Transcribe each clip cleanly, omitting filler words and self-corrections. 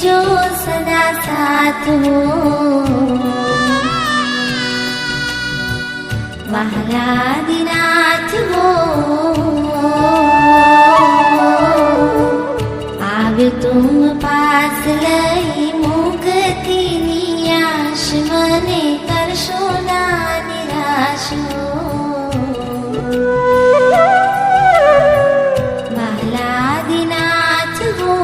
जो सदा साथ हो वहालादिनाथ हो आव्यो तुम पास लई मुक्तिनी आश मने करशो ना निराश हो वहालादिनाथ हो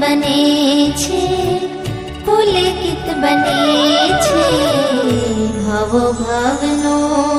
बने छे पुलकित बने छे भवो भवनो